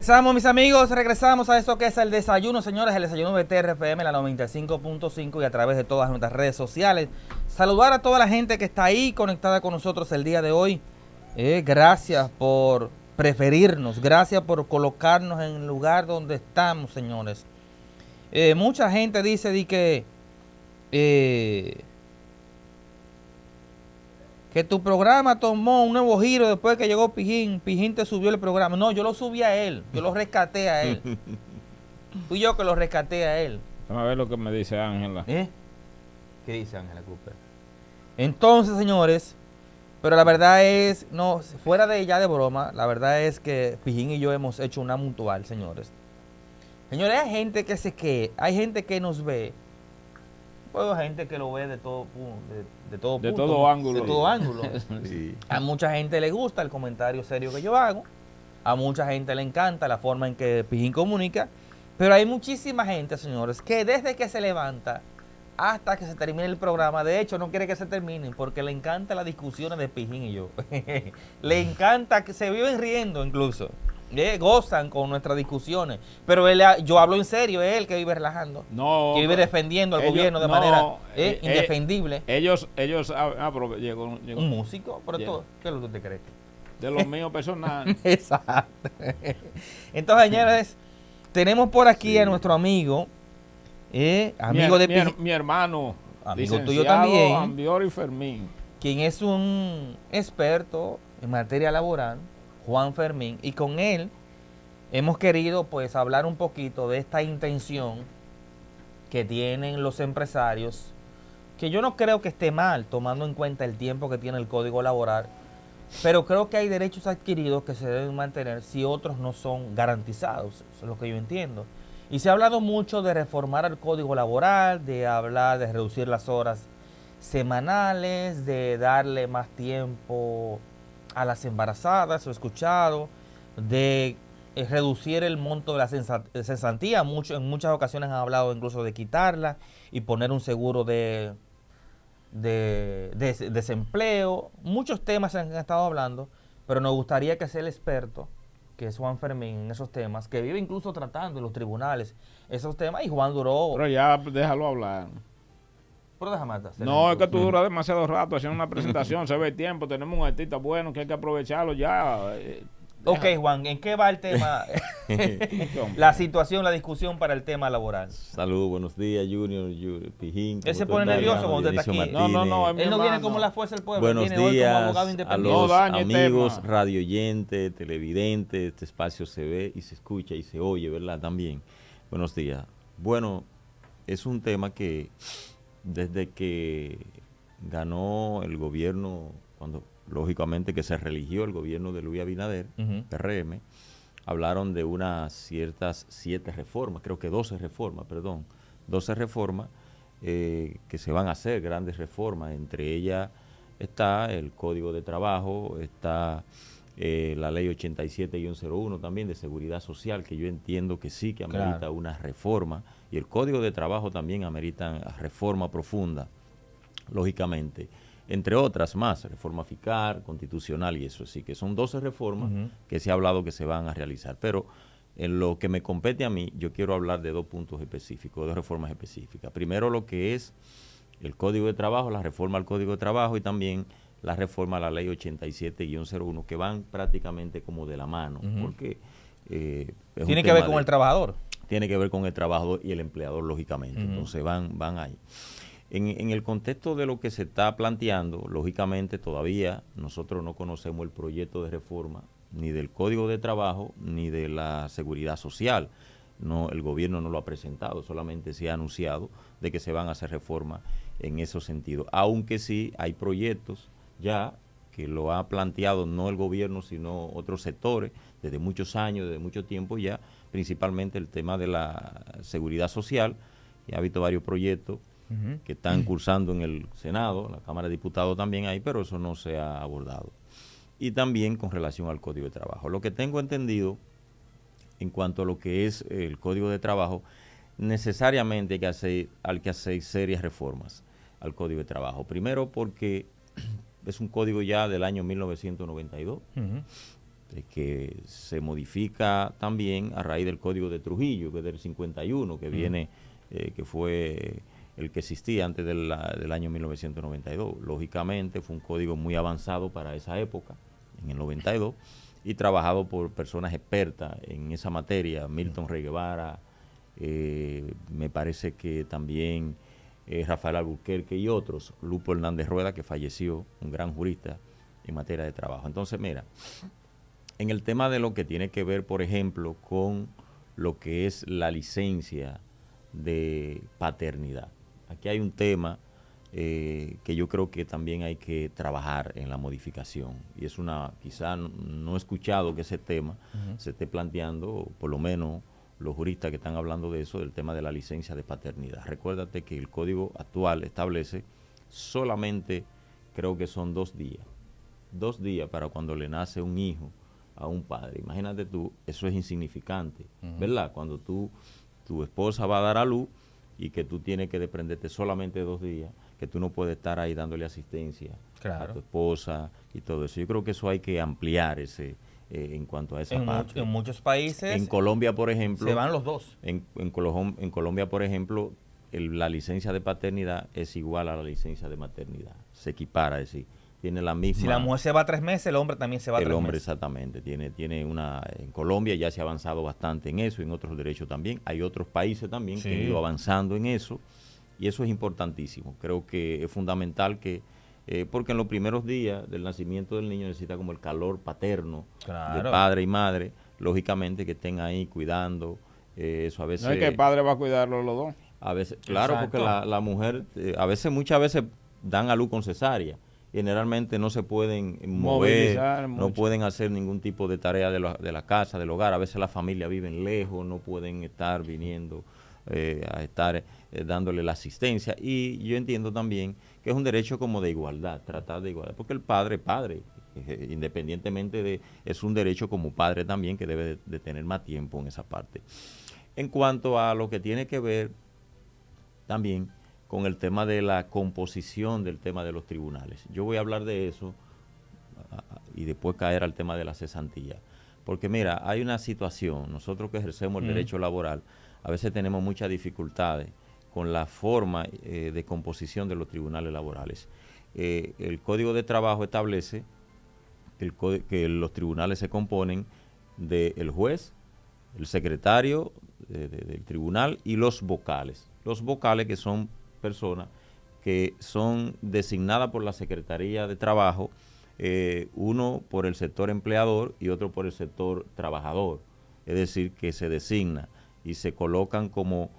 Regresamos, mis amigos, regresamos a esto que es el desayuno, señores, el desayuno de TRFM, la 95.5 y a través de todas nuestras redes sociales. Saludar a toda la gente que está ahí conectada con nosotros el día de hoy. Gracias por preferirnos, gracias por colocarnos en el lugar donde estamos, señores. Mucha gente dice que tu programa tomó un nuevo giro después que llegó Pijín. Pijín te subió el programa. No, yo lo subí a él. Yo lo rescaté a él. Fui yo que lo rescaté a él. Vamos a ver lo que me dice Ángela. ¿Qué dice Ángela Cooper? Entonces, señores, pero la verdad es, no, fuera de ya de broma, la verdad es que Pijín y yo hemos hecho una mutual, señores. Señores, hay gente hay gente que nos ve. Pues hay gente que lo ve de todo ángulo. De todo ángulo. Sí. A mucha gente le gusta el comentario serio que yo hago. A mucha gente le encanta la forma en que Pijín comunica. Pero hay muchísima gente, señores, que desde que se levanta hasta que se termine el programa, de hecho no quiere que se terminen porque le encantan las discusiones de Pijín y yo. Le encanta que se viven riendo incluso. Gozan con nuestras discusiones, pero yo hablo en serio, es él que vive relajando, no, que vive defendiendo al gobierno de manera indefendible. Ellos pero llegó un músico, pero todo, ¿qué es lo que usted cree? De los míos personales. Exacto. Entonces, señores, tenemos por aquí a nuestro amigo, amigo mi hermano, amigo tuyo también, Ambiori Fermín, quien es un experto en materia laboral, Juan Fermín, y con él hemos querido pues hablar un poquito de esta intención que tienen los empresarios, que yo no creo que esté mal tomando en cuenta el tiempo que tiene el Código Laboral, pero creo que hay derechos adquiridos que se deben mantener si otros no son garantizados, eso es lo que yo entiendo. Y se ha hablado mucho de reformar el Código Laboral, de hablar de reducir las horas semanales, de darle más tiempo a las embarazadas, lo he escuchado, de reducir el monto de la cesantía. En muchas ocasiones han hablado incluso de quitarla y poner un seguro de desempleo. Muchos temas se han estado hablando, pero nos gustaría que sea el experto, que es Juan Fermín, en esos temas, que vive incluso tratando en los tribunales esos temas, y Juan duró... Pero ya déjalo hablar. Pero déjame hacer. No, es que tú duras demasiado rato haciendo una presentación, se ve el tiempo, tenemos un artista bueno que hay que aprovecharlo ya. Ok, Juan, ¿en qué va el tema? La situación, la discusión para el tema laboral. Saludos, buenos días, Junior, Pijín. Él se pone nervioso cuando usted está aquí. No, él no viene como la fuerza del pueblo. Buenos viene días hoy como abogado independiente. a los amigos radioyentes, televidentes. Este espacio se ve y se escucha y se oye, ¿verdad? También. Buenos días. Bueno, es un tema que desde que ganó el gobierno, cuando lógicamente que se religió el gobierno de Luis Abinader, PRM, hablaron de unas ciertas 7 reformas, creo que 12 reformas, que se van a hacer, grandes reformas. Entre ellas está el Código de Trabajo, está la Ley 87-01 también de Seguridad Social, que yo entiendo que sí, que amerita una reforma, y el Código de Trabajo también amerita reforma profunda, lógicamente. Entre otras más, reforma fiscal, constitucional y eso, así que son 12 reformas que se ha hablado que se van a realizar. Pero en lo que me compete a mí, yo quiero hablar de 2 puntos específicos, 2 reformas específicas. Primero, lo que es el Código de Trabajo, la reforma al Código de Trabajo, y también la reforma a la Ley 87-01, que van prácticamente como de la mano, porque tiene que ver con el trabajador. Tiene que ver con el trabajador y el empleador, lógicamente. Entonces van ahí. En el contexto de lo que se está planteando, lógicamente todavía nosotros no conocemos el proyecto de reforma ni del Código de Trabajo ni de la Seguridad Social. No, el gobierno no lo ha presentado, solamente se ha anunciado de que se van a hacer reformas en esos sentidos. Aunque sí hay proyectos ya que lo ha planteado no el gobierno, sino otros sectores, desde muchos años, desde mucho tiempo ya, principalmente el tema de la seguridad social. Y ha habido varios proyectos que están cursando en el Senado, la Cámara de Diputados también hay, pero eso no se ha abordado. Y también con relación al Código de Trabajo. Lo que tengo entendido en cuanto a lo que es el Código de Trabajo, necesariamente hay que hacer serias reformas al Código de Trabajo. Primero porque es un código ya del año 1992, que se modifica también a raíz del Código de Trujillo, que es del 51, que viene, que fue el que existía antes del año 1992. Lógicamente fue un código muy avanzado para esa época, en el 92, y trabajado por personas expertas en esa materia, Milton Rey Guevara, me parece que también Rafael Albuquerque y otros, Lupo Hernández Rueda, que falleció, un gran jurista en materia de trabajo. Entonces, mira, en el tema de lo que tiene que ver, por ejemplo, con lo que es la licencia de paternidad. Aquí hay un tema que yo creo que también hay que trabajar en la modificación. Y es quizá no he escuchado que ese tema se esté planteando, por lo menos los juristas que están hablando de eso, del tema de la licencia de paternidad. Recuérdate que el código actual establece solamente, creo que son 2 días. 2 días para cuando le nace un hijo a un padre. Imagínate tú, eso es insignificante, ¿verdad? Cuando tu esposa va a dar a luz y que tú tienes que desprenderte solamente 2 días, que tú no puedes estar ahí dándole asistencia a tu esposa y todo eso. Yo creo que eso hay que ampliar en cuanto a esa parte. En muchos países. En Colombia, por ejemplo. Se van los dos. En Colombia, por ejemplo, la licencia de paternidad es igual a la licencia de maternidad. Se equipara, es decir, tiene la misma. Si la mujer se va 3 meses, el hombre también se va 3 meses. El hombre, exactamente. En Colombia ya se ha avanzado bastante en eso, en otros derechos también. Hay otros países también que han ido avanzando en eso, y eso es importantísimo. Creo que es fundamental que, porque en los primeros días del nacimiento del niño necesita como el calor paterno de padre y madre, lógicamente que estén ahí cuidando, eso a veces. No es que el padre va a cuidarlo los dos. A veces, claro, porque la mujer, muchas veces dan a luz con cesárea. Generalmente no se pueden mover, no pueden hacer ningún tipo de tarea de la casa, del hogar. A veces las familias viven lejos, no pueden estar viniendo a estar dándole la asistencia. Y yo entiendo también que es un derecho como de igualdad, tratar de igualdad, porque el padre, independientemente es un derecho como padre también que debe de tener más tiempo en esa parte. En cuanto a lo que tiene que ver también con el tema de la composición del tema de los tribunales. Yo voy a hablar de eso y después caer al tema de la cesantía. Porque mira, hay una situación, nosotros que ejercemos el derecho laboral, a veces tenemos muchas dificultades con la forma de composición de los tribunales laborales. El Código de Trabajo establece que los tribunales se componen del juez, el secretario del tribunal y los vocales. Los vocales, que son personas que son designadas por la Secretaría de Trabajo, uno por el sector empleador y otro por el sector trabajador. Es decir, que se designa y se colocan como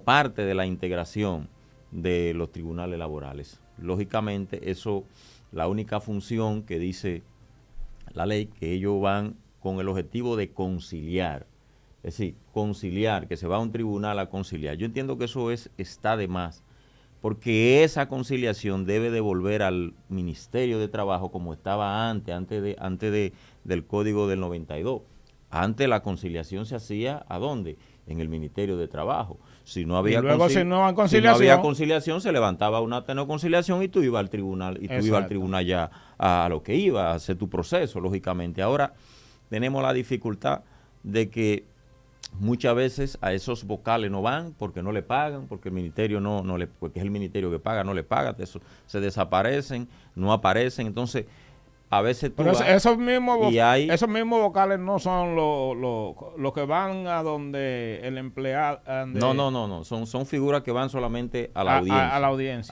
parte de la integración de los tribunales laborales. Lógicamente, eso, la única función que dice la ley, que ellos van con el objetivo de conciliar. Es decir, conciliar, que se va a un tribunal a conciliar. Yo entiendo que eso está de más, porque esa conciliación debe devolver al Ministerio de Trabajo como estaba antes del Código del 92. Antes la conciliación se hacía, ¿a dónde? En el Ministerio de Trabajo. Si no había conciliación, se levantaba una acta de no conciliación y tú ibas al tribunal, ya a lo que iba a hacer tu proceso, lógicamente. Ahora tenemos la dificultad de que muchas veces a esos vocales no van porque no le pagan, porque el ministerio porque es el ministerio que paga, no le paga, se desaparecen, no aparecen. Entonces, a veces tú esos mismos vocales no son los que van a donde el empleado. No, son figuras que van solamente a la audiencia.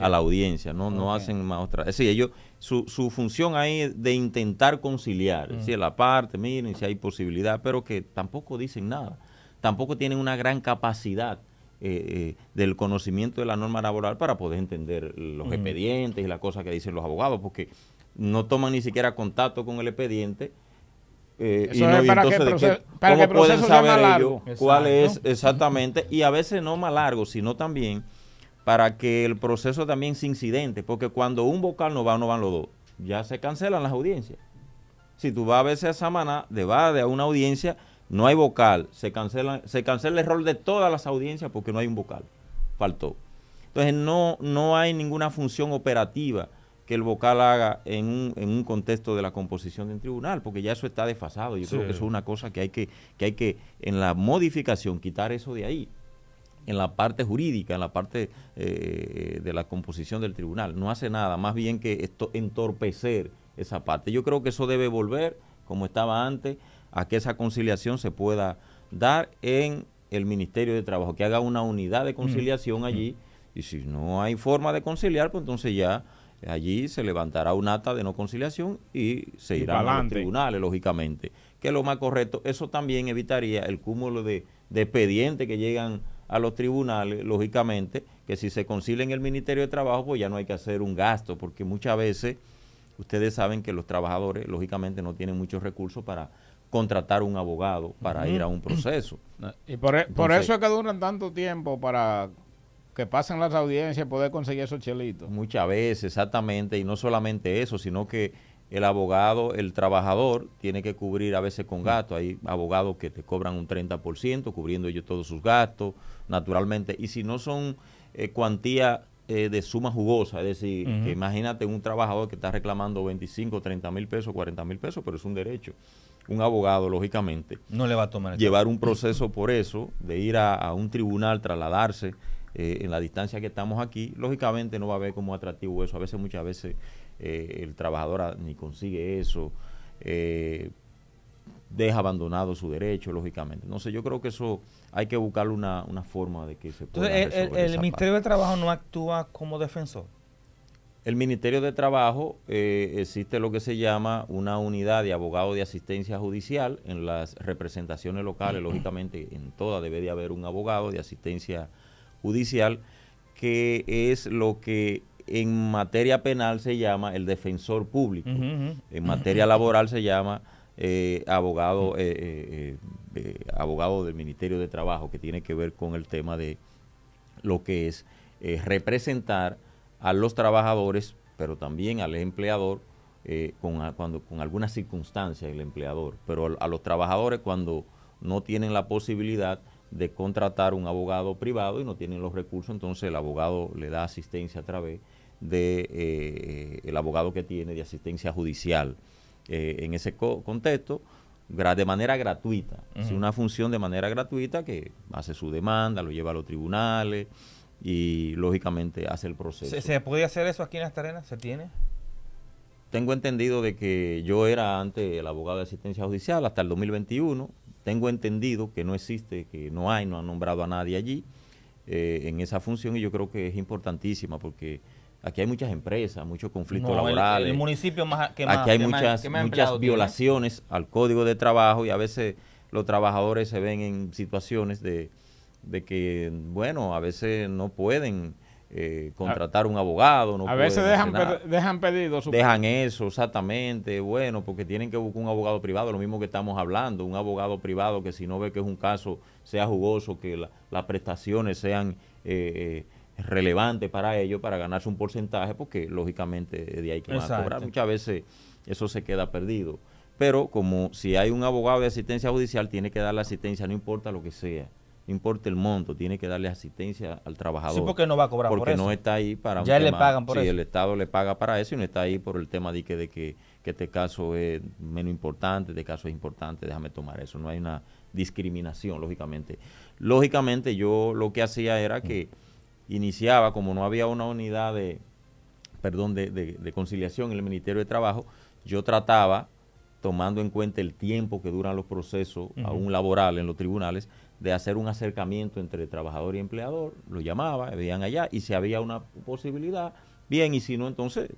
A la audiencia, no hacen más otra. Es decir, ellos, su función ahí es de intentar conciliar, es decir, la parte, miren si hay posibilidad, pero que tampoco dicen nada. Tampoco tienen una gran capacidad del conocimiento de la norma laboral para poder entender los expedientes y las cosas que dicen los abogados, porque no toman ni siquiera contacto con el expediente. Eso es para que el proceso sea más largo. ¿Cuál es exactamente? Y a veces no más largo, sino también para que el proceso también sea incidente, porque cuando un vocal no van los dos, ya se cancelan las audiencias. Si tú vas a veces a Samaná, vas a una audiencia, no hay vocal, se cancela el error de todas las audiencias porque no hay un vocal, faltó. Entonces no hay ninguna función operativa que el vocal haga en un contexto de la composición de un tribunal, porque ya eso está desfasado. Yo creo que eso es una cosa que hay que en la modificación quitar eso de ahí, en la parte jurídica, en la parte de la composición del tribunal. No hace nada, más bien que entorpecer esa parte. Yo creo que eso debe volver, como estaba antes, a que esa conciliación se pueda dar en el Ministerio de Trabajo, que haga una unidad de conciliación allí, y si no hay forma de conciliar, pues entonces ya allí se levantará un acta de no conciliación y se irán a los tribunales, lógicamente, que es lo más correcto. Eso también evitaría el cúmulo de expedientes que llegan a los tribunales, lógicamente, que si se concilia en el Ministerio de Trabajo, pues ya no hay que hacer un gasto, porque muchas veces ustedes saben que los trabajadores, lógicamente, no tienen muchos recursos para contratar un abogado para ir a un proceso. Y por eso es que duran tanto tiempo para que pasen las audiencias y poder conseguir esos chelitos. Muchas veces, exactamente, y no solamente eso, sino que el abogado, el trabajador, tiene que cubrir a veces con gastos. Hay abogados que te cobran un 30%, cubriendo ellos todos sus gastos, naturalmente. Y si no son cuantías de suma jugosa, es decir, que imagínate un trabajador que está reclamando 25, 30 mil pesos, 40 mil pesos, pero es un derecho. Un abogado, lógicamente, no le va a tomar llevar un proceso por eso, de ir a un tribunal, trasladarse en la distancia que estamos aquí, lógicamente no va a ver como atractivo eso. Muchas veces el trabajador ni consigue eso, deja abandonado su derecho, lógicamente. Entonces yo creo que eso hay que buscar una forma de que se pueda resolver. El Ministerio de Trabajo no actúa como defensor. El Ministerio de Trabajo existe lo que se llama una unidad de abogados de asistencia judicial en las representaciones locales, lógicamente en todas debe de haber un abogado de asistencia judicial, que es lo que en materia penal se llama el defensor público. En materia laboral se llama abogado del Ministerio de Trabajo, que tiene que ver con el tema de lo que es representar a los trabajadores, pero también al empleador, con algunas circunstancias el empleador, pero a los trabajadores cuando no tienen la posibilidad de contratar un abogado privado y no tienen los recursos, entonces el abogado le da asistencia a través de el abogado que tiene de asistencia judicial. En ese contexto, de manera gratuita, es una función de manera gratuita que hace su demanda, lo lleva a los tribunales y lógicamente hace el proceso. ¿Se puede hacer eso aquí en Las Terrenas? ¿Se tiene? Tengo entendido de que yo era antes el abogado de asistencia judicial hasta el 2021. Tengo entendido que no existe, que no han nombrado a nadie allí en esa función, y yo creo que es importantísima porque aquí hay muchas empresas, muchos conflictos laborales. El municipio aquí hay muchas violaciones al Código de Trabajo, y a veces los trabajadores se ven en situaciones de que, bueno, a veces no pueden contratar un abogado. No a veces dejan pedidos. Dejan eso, exactamente, bueno, porque tienen que buscar un abogado privado, lo mismo que estamos hablando, un abogado privado que si no ve que es un caso, sea jugoso, que las prestaciones sean relevantes para ellos, para ganarse un porcentaje, porque lógicamente de ahí que van a cobrar. Muchas veces eso se queda perdido. Pero como si hay un abogado de asistencia judicial, tiene que darle asistencia, no importa lo que sea. No importa el monto, tiene que darle asistencia al trabajador. Sí, porque no va a cobrar por eso. Porque no está ahí para ya un tema. Ya le pagan por eso. Sí, el Estado le paga para eso y no está ahí por el tema de que este caso es menos importante, este caso es importante, déjame tomar eso. No hay una discriminación, lógicamente. Lógicamente yo lo que hacía era que iniciaba, como no había una unidad de conciliación en el Ministerio de Trabajo, yo trataba, tomando en cuenta el tiempo que duran los procesos aún laborales en los tribunales, de hacer un acercamiento entre trabajador y empleador, lo llamaba, veían allá, y si había una posibilidad, bien, y si no, entonces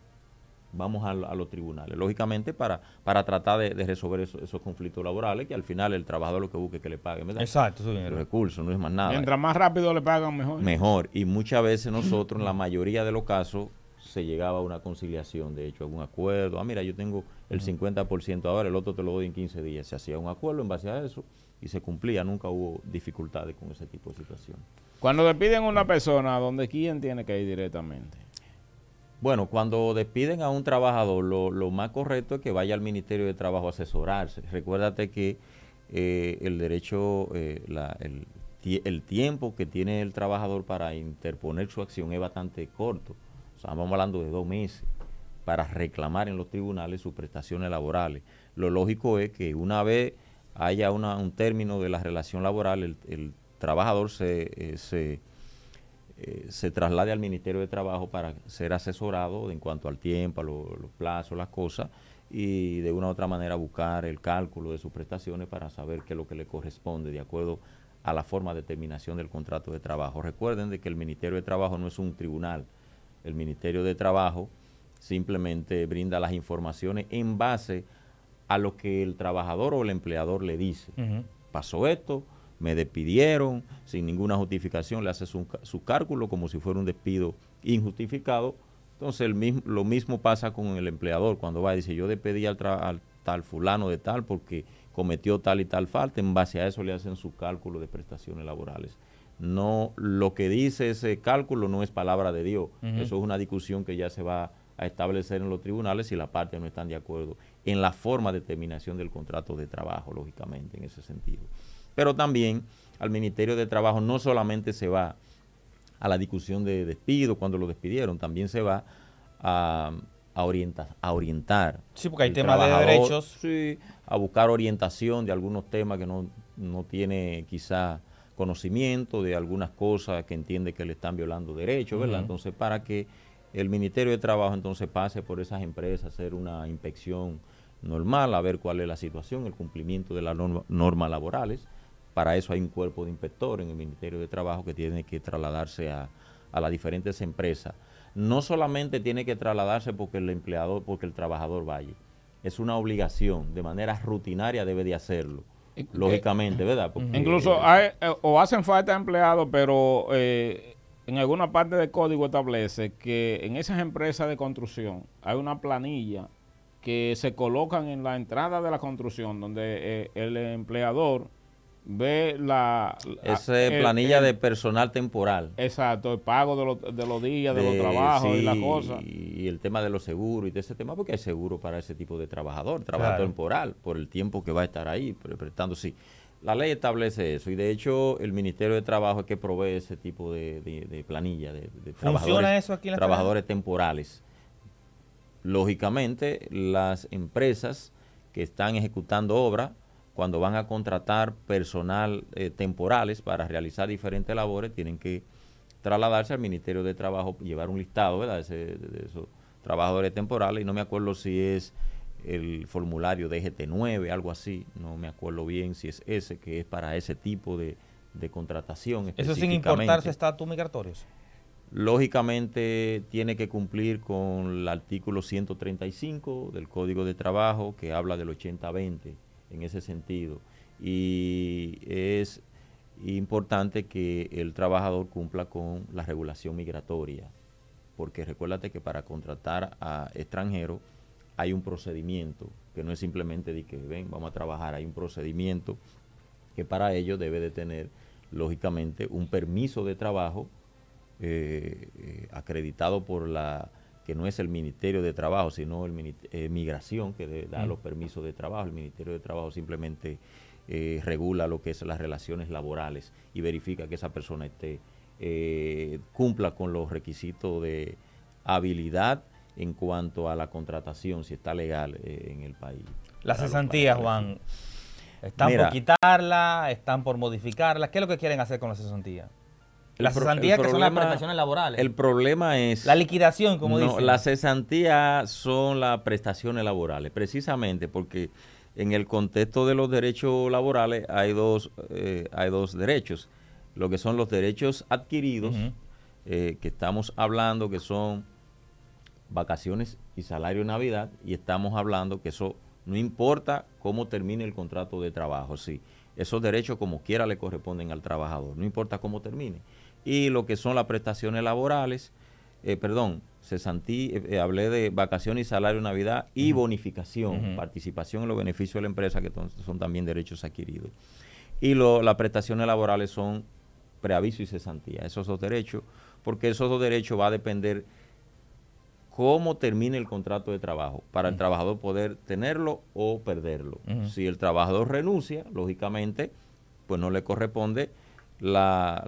vamos a los tribunales, lógicamente para tratar de resolver esos conflictos laborales, que al final el trabajador lo que busque es que le paguen, ¿verdad? Exacto, los recursos, no es más nada. Mientras más rápido le pagan, mejor. Mejor, y muchas veces nosotros, en la mayoría de los casos, se llegaba a una conciliación, de hecho, algún acuerdo. Mira, yo tengo el 50% ahora, el otro te lo doy en 15 días. Se hacía un acuerdo en base a eso y se cumplía. Nunca hubo dificultades con ese tipo de situación. Cuando despiden a una persona, ¿dónde quién tiene que ir directamente? Bueno, cuando despiden a un trabajador, lo más correcto es que vaya al Ministerio de Trabajo a asesorarse. Recuérdate que el derecho, el tiempo que tiene el trabajador para interponer su acción es bastante corto. O sea, vamos hablando de 2 meses. para reclamar en los tribunales sus prestaciones laborales. Lo lógico es que una vez haya un término de la relación laboral, el trabajador se traslade al Ministerio de Trabajo para ser asesorado en cuanto al tiempo, a los plazos, las cosas, y de una u otra manera buscar el cálculo de sus prestaciones para saber qué es lo que le corresponde de acuerdo a la forma de terminación del contrato de trabajo. Recuerden de que el Ministerio de Trabajo no es un tribunal. El Ministerio de Trabajo simplemente brinda las informaciones en base a lo que el trabajador o el empleador le dice. Pasó esto, me despidieron sin ninguna justificación, le hace su cálculo como si fuera un despido injustificado. Entonces lo mismo pasa con el empleador cuando va y dice, yo despedí al tal fulano de tal porque cometió tal y tal falta. En base a eso le hacen su cálculo de prestaciones laborales. No, lo que dice ese cálculo no es palabra de Dios. Eso es una discusión que ya se va a establecer en los tribunales si las partes no están de acuerdo en la forma de terminación del contrato de trabajo, lógicamente, en ese sentido. Pero también al Ministerio de Trabajo no solamente se va a la discusión de despido cuando lo despidieron, también se va a orientar. Sí, porque hay temas de derechos. Sí, a buscar orientación de algunos temas que no tiene quizá conocimiento, de algunas cosas que entiende que le están violando derechos, ¿verdad? Entonces, para que el Ministerio de Trabajo entonces pase por esas empresas, hacer una inspección normal, a ver cuál es la situación, el cumplimiento de las normas laborales. Para eso hay un cuerpo de inspectores en el Ministerio de Trabajo que tiene que trasladarse a las diferentes empresas. No solamente tiene que trasladarse porque el trabajador vaya. Es una obligación, de manera rutinaria debe de hacerlo. Lógicamente, ¿verdad? Porque, incluso o hacen falta empleados, pero en alguna parte del código establece que en esas empresas de construcción hay una planilla que se colocan en la entrada de la construcción donde el empleador ve planilla de personal temporal. Exacto, el pago de los días, de los trabajos, sí, y las cosas. Y el tema de los seguros y de ese tema, porque hay seguro para ese tipo de trabajador temporal, por el tiempo que va a estar ahí prestando. Sí, la ley establece eso y de hecho el Ministerio de Trabajo es que provee ese tipo de planilla de ¿Funciona eso aquí en la trabajadores temporales? Lógicamente, las empresas que están ejecutando obras, cuando van a contratar personal temporales para realizar diferentes labores, tienen que trasladarse al Ministerio de Trabajo, llevar un listado, ¿verdad?, de esos trabajadores temporales, y no me acuerdo si es el formulario de GT9, algo así, no me acuerdo bien si es ese, que es para ese tipo de contratación. ¿Eso sin importar su estatus migratorio? Lógicamente tiene que cumplir con el artículo 135 del Código de Trabajo, que habla del 80-20 en ese sentido. Y es importante que el trabajador cumpla con la regulación migratoria, porque recuérdate que para contratar a extranjeros hay un procedimiento, que no es simplemente de que ven, vamos a trabajar, hay un procedimiento que para ello debe de tener, lógicamente, un permiso de trabajo acreditado por que no es el Ministerio de Trabajo, sino Migración, que da los permisos de trabajo. El Ministerio de Trabajo simplemente regula lo que es las relaciones laborales y verifica que esa persona cumpla con los requisitos de habilidad en cuanto a la contratación, si está legal en el país. Las cesantías, Juan, ¿están por quitarla? ¿Están por modificarla? ¿Qué es lo que quieren hacer con las cesantías? Las cesantías que son las prestaciones laborales. El problema es... La liquidación, como dicen. Las cesantías son las prestaciones laborales, precisamente porque en el contexto de los derechos laborales hay dos derechos. Lo que son los derechos adquiridos, que estamos hablando que son vacaciones y salario de Navidad, y estamos hablando que eso no importa cómo termine el contrato de trabajo, sí. Esos derechos como quiera le corresponden al trabajador, no importa cómo termine. Y lo que son las prestaciones laborales, hablé de vacaciones y salario de Navidad y bonificación, participación en los beneficios de la empresa, que son también derechos adquiridos. Y las prestaciones laborales son preaviso y cesantía, esos dos derechos, porque esos dos derechos va a depender cómo termine el contrato de trabajo, para el trabajador poder tenerlo o perderlo. Si el trabajador renuncia, lógicamente, pues no le corresponde la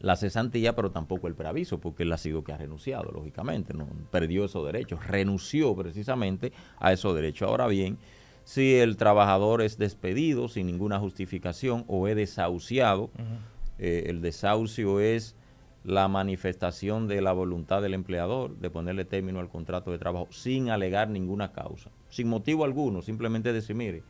la cesantía, pero tampoco el preaviso, porque él ha sido que ha renunciado, lógicamente, no perdió esos derechos, renunció precisamente a esos derechos. Ahora bien, si el trabajador es despedido sin ninguna justificación o es desahuciado, el desahucio es la manifestación de la voluntad del empleador de ponerle término al contrato de trabajo sin alegar ninguna causa, sin motivo alguno, simplemente decir, mire,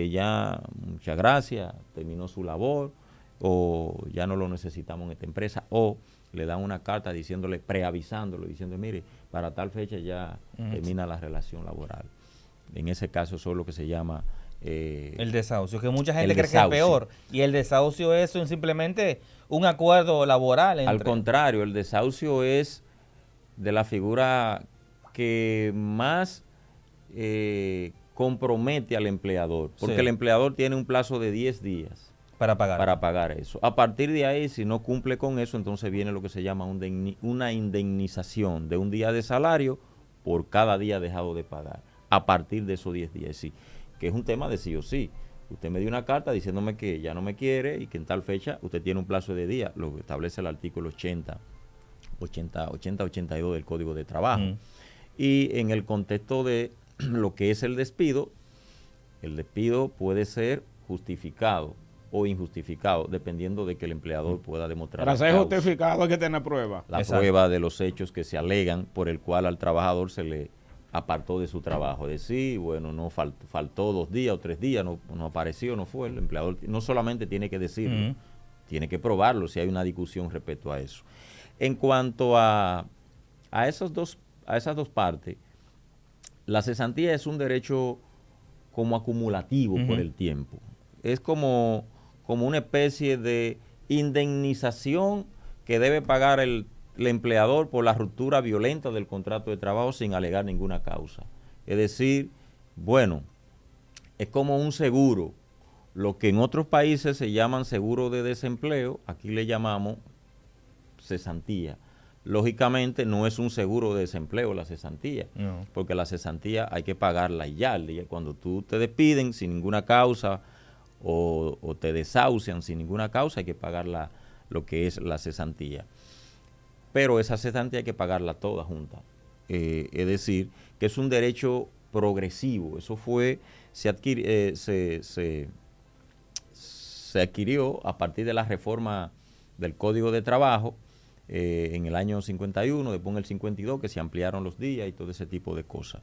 ya muchas gracias, terminó su labor, o ya no lo necesitamos en esta empresa, o le dan una carta diciéndole, preavisándolo, diciendo, mire, para tal fecha ya termina la relación laboral. En ese caso eso es lo que se llama el desahucio, que mucha gente cree que es peor, y el desahucio es simplemente un acuerdo laboral. Al contrario, el desahucio es de la figura que más compromete al empleador, porque el empleador tiene un plazo de 10 días para pagar eso. A partir de ahí, si no cumple con eso, entonces viene lo que se llama una indemnización de un día de salario por cada día dejado de pagar, a partir de esos 10 días, sí, que es un tema de sí o sí. Usted me dio una carta diciéndome que ya no me quiere y que en tal fecha usted tiene un plazo de día, lo que establece el artículo 82 del Código de Trabajo. Y en el contexto de lo que es el despido puede ser justificado o injustificado, dependiendo de que el empleador pueda demostrar. Para ser justificado hay que tener prueba. La prueba de los hechos que se alegan por el cual al trabajador se le apartó de su trabajo. Decir, bueno, no faltó 2 días o 3 días, no apareció, no fue. El empleador no solamente tiene que decirlo, tiene que probarlo si hay una discusión respecto a eso. En cuanto a esas dos partes, la cesantía es un derecho como acumulativo por el tiempo. Es como una especie de indemnización que debe pagar el empleador por la ruptura violenta del contrato de trabajo sin alegar ninguna causa. Es decir, bueno, es como un seguro. Lo que en otros países se llaman seguro de desempleo, aquí le llamamos cesantía. Lógicamente no es un seguro de desempleo la cesantía, porque la cesantía hay que pagarla y ya. Cuando tú te despiden sin ninguna causa o te desahucian sin ninguna causa, hay que pagar lo que es la cesantía. Pero esa cesantía hay que pagarla toda junta. Es decir, que es un derecho progresivo. Eso se adquirió a partir de la reforma del Código de Trabajo en el año 51, después en el 52, que se ampliaron los días y todo ese tipo de cosas.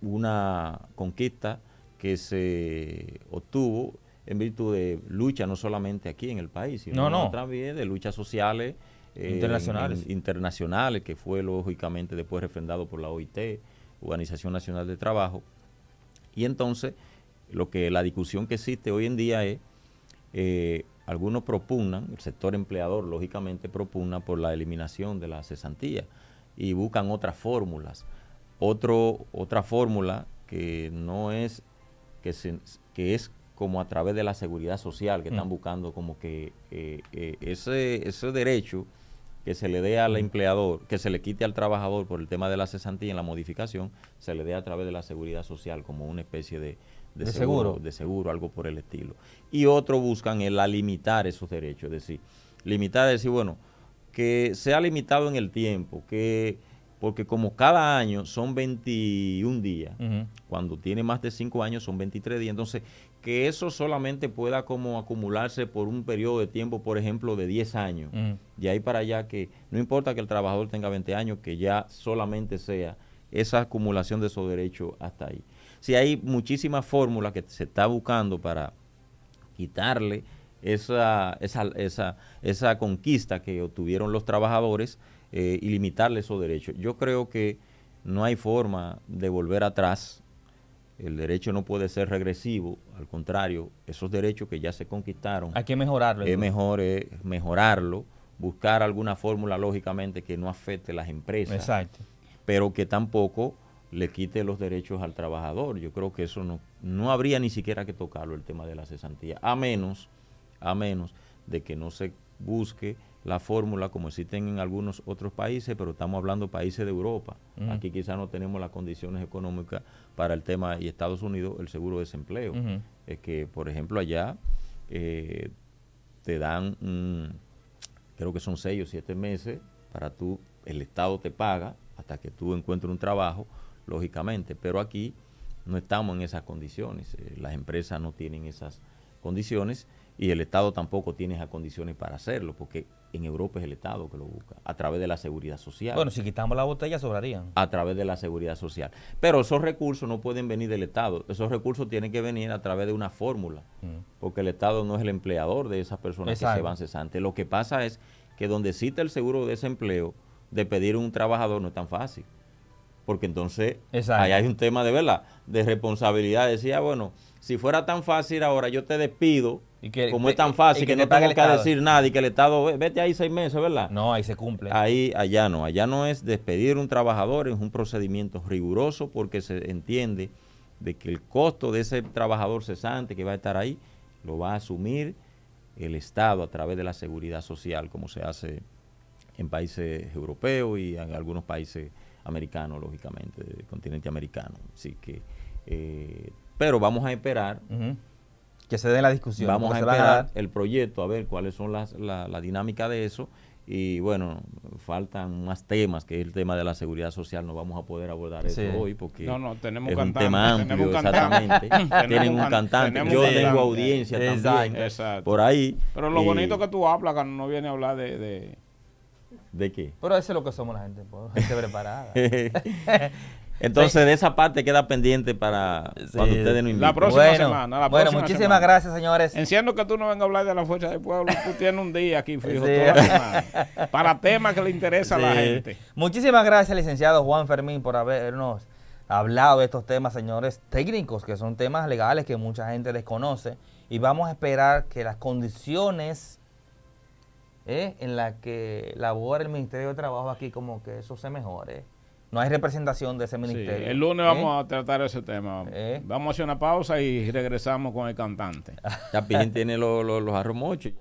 Una conquista que se obtuvo en virtud de lucha no solamente aquí en el país, sino también de luchas sociales internacionales, que fue lógicamente después refrendado por la OIT, Organización Nacional de Trabajo. Y entonces, la discusión que existe hoy en día es, algunos propugnan, el sector empleador lógicamente propugna por la eliminación de la cesantía y buscan otras fórmulas. Otra fórmula que no es, que es como a través de la seguridad social, que están buscando como que ese derecho que se le dé al empleador, que se le quite al trabajador por el tema de la cesantía en la modificación, se le dé a través de la seguridad social como una especie de seguro, algo por el estilo. Y otros buscan limitar esos derechos, es decir, bueno, que sea limitado en el tiempo, porque como cada año son 21 días, cuando tiene más de 5 años son 23 días, entonces que eso solamente pueda como acumularse por un periodo de tiempo, por ejemplo, de 10 años. De ahí para allá, que no importa que el trabajador tenga 20 años, que ya solamente sea esa acumulación de esos derechos hasta ahí. Si hay muchísimas fórmulas que se está buscando para quitarle esa conquista que obtuvieron los trabajadores y limitarle esos derechos. Yo creo que no hay forma de volver atrás. El derecho no puede ser regresivo, al contrario, esos derechos que ya se conquistaron. Hay que mejorarlo. Es mejor mejorarlo, buscar alguna fórmula lógicamente que no afecte a las empresas. Exacto. Pero que tampoco le quite los derechos al trabajador. Yo creo que eso no habría ni siquiera que tocarlo, el tema de la cesantía, a menos de que no se busque la fórmula como existen en algunos otros países, pero estamos hablando de países de Europa. Aquí quizás no tenemos las condiciones económicas para el tema, y Estados Unidos, el seguro de desempleo. Es que, por ejemplo, allá te dan creo que son 6 o 7 meses para tú, el Estado te paga hasta que tú encuentres un trabajo, lógicamente, pero aquí no estamos en esas condiciones, las empresas no tienen esas condiciones y el Estado tampoco tiene esas condiciones para hacerlo, porque en Europa es el Estado que lo busca, a través de la seguridad social. Bueno, si quitamos la botella sobrarían. A través de la seguridad social. Pero esos recursos no pueden venir del Estado, esos recursos tienen que venir a través de una fórmula, porque el Estado no es el empleador de esas personas que se van cesantes. Lo que pasa es que donde existe el seguro de desempleo, de pedir un trabajador no es tan fácil. Porque entonces ahí hay un tema de verdad, de responsabilidad. Decía, bueno, si fuera tan fácil ahora yo te despido, como es tan fácil que no tengo que decir nada y que el Estado, vete ahí 6 meses, ¿verdad? No, ahí se cumple. Allá no es despedir un trabajador, es un procedimiento riguroso porque se entiende de que el costo de ese trabajador cesante que va a estar ahí lo va a asumir el Estado a través de la seguridad social, como se hace en países europeos y en algunos países americanos, lógicamente, del continente americano. Así que, pero vamos a esperar. Que se dé la discusión. Vamos a esperar el proyecto, a ver cuáles son la dinámica de eso. Y bueno, faltan más temas, que es el tema de la seguridad social. No vamos a poder abordar eso hoy porque tenemos es un tema amplio, exactamente. Tienen un cantante. Yo tengo audiencia también por ahí. Pero lo bonito que tú hablas cuando no viene a hablar de... ¿De qué? Pero eso es lo que somos la gente, gente preparada. Entonces, de esa parte queda pendiente para cuando ustedes nos inviten. La próxima semana. Muchísimas gracias, señores. Enciendo que tú no vengas a hablar de la fuerza del pueblo. Tú tienes un día aquí fijo toda la semana para temas que le interesan a la gente. Muchísimas gracias, licenciado Juan Fermín, por habernos hablado de estos temas, señores, técnicos, que son temas legales que mucha gente desconoce. Y vamos a esperar que las condiciones en las que labora el Ministerio de Trabajo aquí, como que eso se mejore. No hay representación de ese ministerio. Sí, el lunes vamos a tratar ese tema. Vamos a hacer una pausa y regresamos con el cantante. Chapín tiene los arromochos.